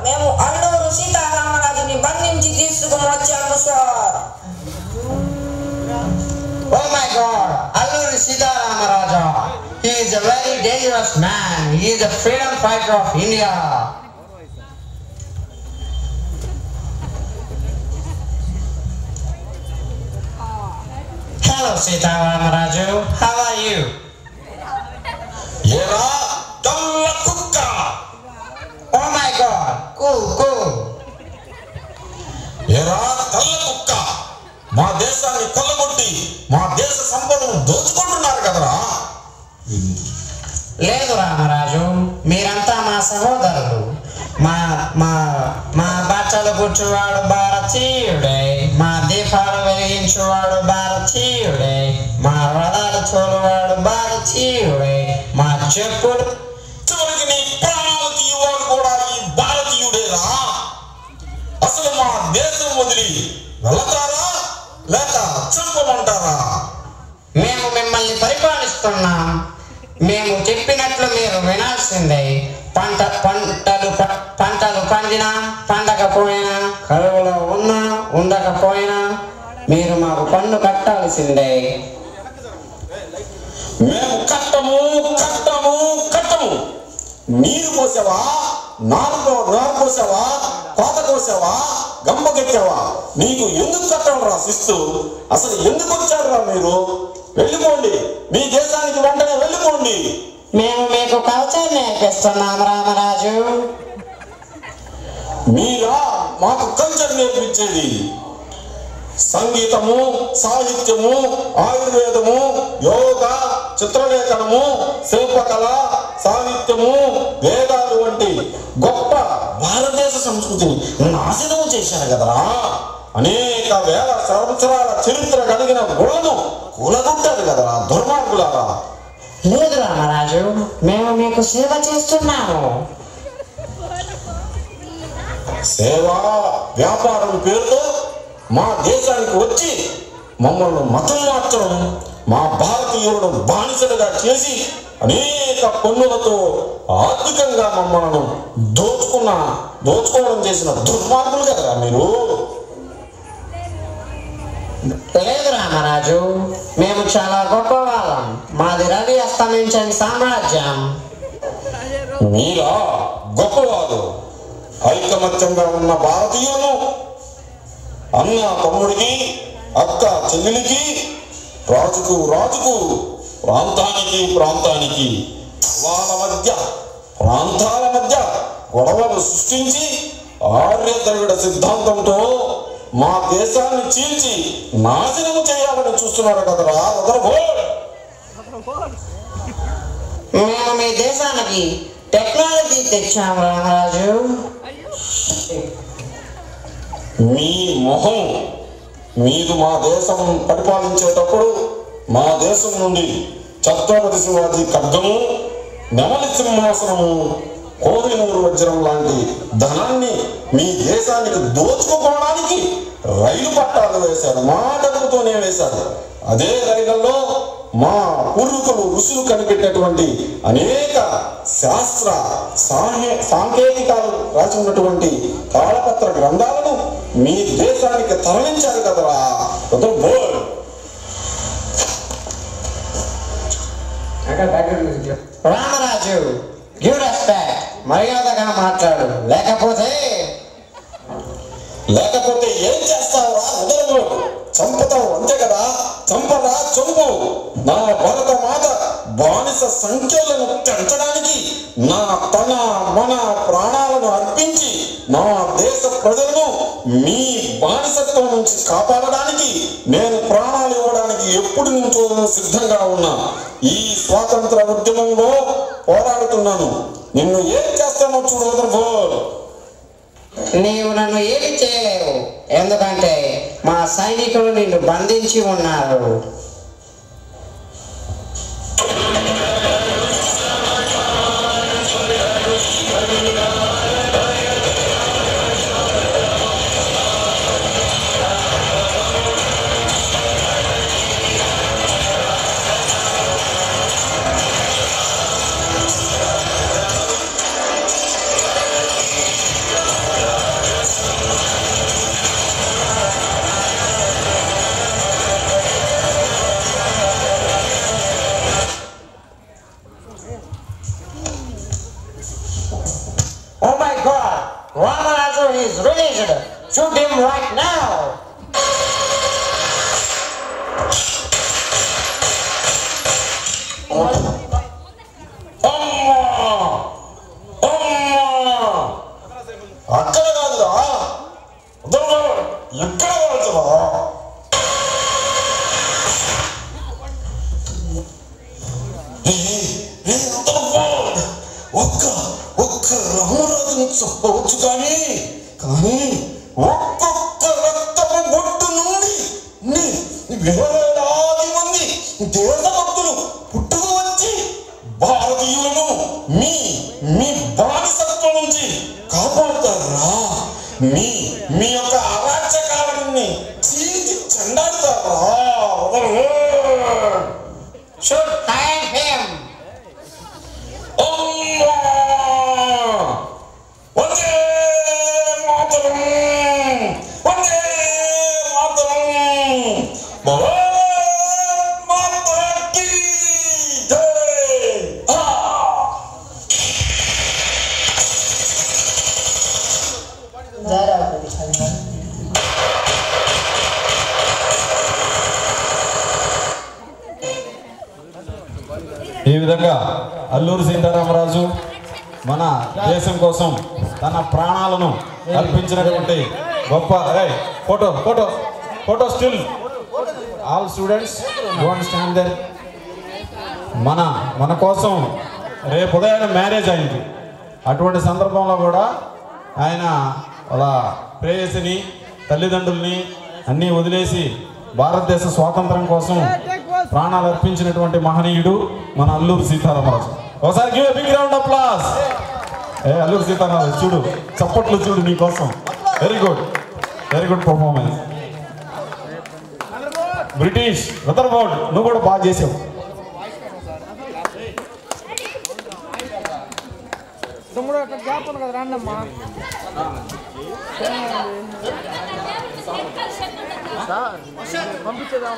మేము అల్లూరు సీతారామరాజుని బంధించి తీసుకుని వచ్చాము sir. Oh my God, Alluri Sita Ramaraja. He is a very dangerous man. He is a freedom fighter of India. Hello Sita Ramaraju, how are you? Yera Dalla Kukka. Oh my God, cool. Yera Dalla Kukka. మా దేశాన్ని కొల్లగొట్టి మా దేశ సంపదను దోచుకుంటున్నారు కదరా. లేదు రామరాజు, మీరంతా మా సహోదరులు. మా మా మా బట్టలు కుట్టువాడు భారతీయుడే, మా దీపాలు వెలిగించువాడు భారతీయుడే, మా రథాలు తోలువాడు భారతీయుడే, మా చెప్పులు చివరికి నీ ప్రాణాలు తీయవాడు కూడా ఈ భారతీయుడేరా. అసలు మా దేశం వదిలి వెళతారా లేక చంపమంటారా? మేము మిమ్మల్ని పరిపాలిస్తున్నాం. మేము చెప్పినట్లు మీరు వినాల్సిందే. పంటలు పండినా పండకపోయినా, కరువులో ఉన్నా ఉండకపోయినా మీరు మాకు పన్ను కట్టాల్సిందే. మేము కట్టము. నీరు పోసావా, నారు పోసావా, కోత కోసావా, గంపకెట్టావా? నీకు ఎందుకు కట్టాలరా శిస్తు? అసలు ఎందుకు వచ్చారురా మీరు? వెళ్ళిపోండి, మీ దేశానికి వెంటనే వెళ్ళిపోండి. మేము మీకు కల్చర్ నేర్పిస్తున్నాం రామరాజు. మీరా మాకు కల్చర్ నేర్పించేది? సంగీతము, సాహిత్యము, ఆయుర్వేదము, యోగా, చిత్రలేఖనము, శిల్పకళ, సాహిత్యము, వేదాలు వంటి గొప్ప భారతదేశ సంస్కృతిని నాశనం చేశారు కదరా. అనేక వేల సంవత్సరాల చరిత్ర కలిగిన గుళ్ళను కూలగొట్టారు కదరా దుర్మార్గులారా. లేదు రామరాజు, మేము మీకు సేవ చేస్తున్నాము. సేవ వ్యాపారం పేరుతో మా దేశానికి వచ్చి మమ్మల్ని మతం మార్చడం, మా భారతీయులను బానిసలుగా చేసి అనేక పన్నులతో ఆర్థికంగా మమ్మల్ని దోచుకోవడం చేసిన దుర్మార్గులు కదా మీరు. లేదు రామరాజు, మేము చాలా గొప్పవాళ్ళం. మాది రవి అస్తమించని సామ్రాజ్యం. మీరా గొప్పవారు? ఐకమత్యంగా ఉన్న భారతీయులను అన్న తమ్ముడికి, అక్క చెల్లెలికి, రాజుకు ప్రాంతానికి ప్రాంతాల మధ్య గొడవలు సృష్టించి ఆర్య ద్రవిడ సిద్ధాంతంతో మా దేశాన్ని చీల్చి నాశనము చేయాలని చూస్తున్నారు కదరా. మేము మీ దేశానికి టెక్నాలజీ తెచ్చాము రామరాజు. మీ మొహం, మీరు మా దేశం పరిపాలించేటప్పుడు మా దేశం నుండి ఛత్రపతి శివాజీ ఖడ్గము, నెమలి సింహాసనము, కోహినూరు వజ్రం లాంటి ధనాన్ని మీ దేశానికి దోచుకోవడానికి రైలు పట్టాలు వేశారు. మా డబ్బుతోనే వేశారు. అదే రైళ్లలో మా పూర్వీకులు ఋషులు కనిపెట్టినటువంటి అనేక శాస్త్ర సాంకేతికాలు రాసి ఉన్నటువంటి తాళపత్ర గ్రంథాలను మీ దేశానికి తరలించారు కదరా. రామరాజు, గివ్ రెస్పెక్ట్, మర్యాదగా మాట్లాడు. లేకపోతే ఏం చేస్తావురా? ఉదరమోడు చంపుతావు అంతే కదా. చంపరా, చంపు. నా భరత మాత బానిస సంఖ్యలను పెంచడానికి నా మన ప్రాణాలను అర్పించి నా దేశ ప్రజలను మీ బానిసత్వం నుంచి కాపాడడానికి నేను ప్రాణాలు ఇవ్వడానికి ఎప్పటి నుంచో సిద్ధంగా ఉన్నా. ఈ స్వాతంత్ర ఉద్యమంలో పోరాడుతున్నాను. నిన్ను ఏం చేస్తానో చూడు వదర్బోల్. నీవు నన్ను ఏమి చేయలేవు, ఎందుకంటే మా సైనికులు నిన్ను బంధించి ఉన్నారు. Ramaraju is released. Shoot him right now. అక్కడ కాదురా ఎక్కడ కాదురా ఒక్క రామరాజును చెప్పవచ్చు కానీ ఒక్కొక్క రక్తపు బొట్టు నుండి వేలాది మంది దేశభక్తులు పుట్టుకు వచ్చి భారతీయులను మీ బానిసత్వం నుంచి కాపాడుతారా మీ యొక్క అరాచకాలని చీల్చి చెండాడుతారా Should thank him. వందే మాతరం వందే మాతరం భారత్ మాతా కీ జై. ఈ విధంగా అల్లూరి సీతారామరాజు మన దేశం కోసం తన ప్రాణాలను అర్పించినటువంటి గొప్ప photo photo photo still all students don't stand there. మన కోసం రేపు ఉదయాన్నే మ్యారేజ్ అయింది. అటువంటి సందర్భంలో కూడా ఆయన అలా ప్రేయసిని తల్లిదండ్రుల్ని అన్నీ వదిలేసి భారతదేశ స్వాతంత్రం కోసం ప్రాణాలు అర్పించినటువంటి మహనీయుడు మన అల్లూరి సీతారామరాజు. ఒకసారి give a big round of applause. Alluri Sitaramaraju చూడు, చప్పట్లు చూడు నీకోసం. Very good performance. British Rutherford నువ్వు కూడా బాగా చేసావు. పంపించేదా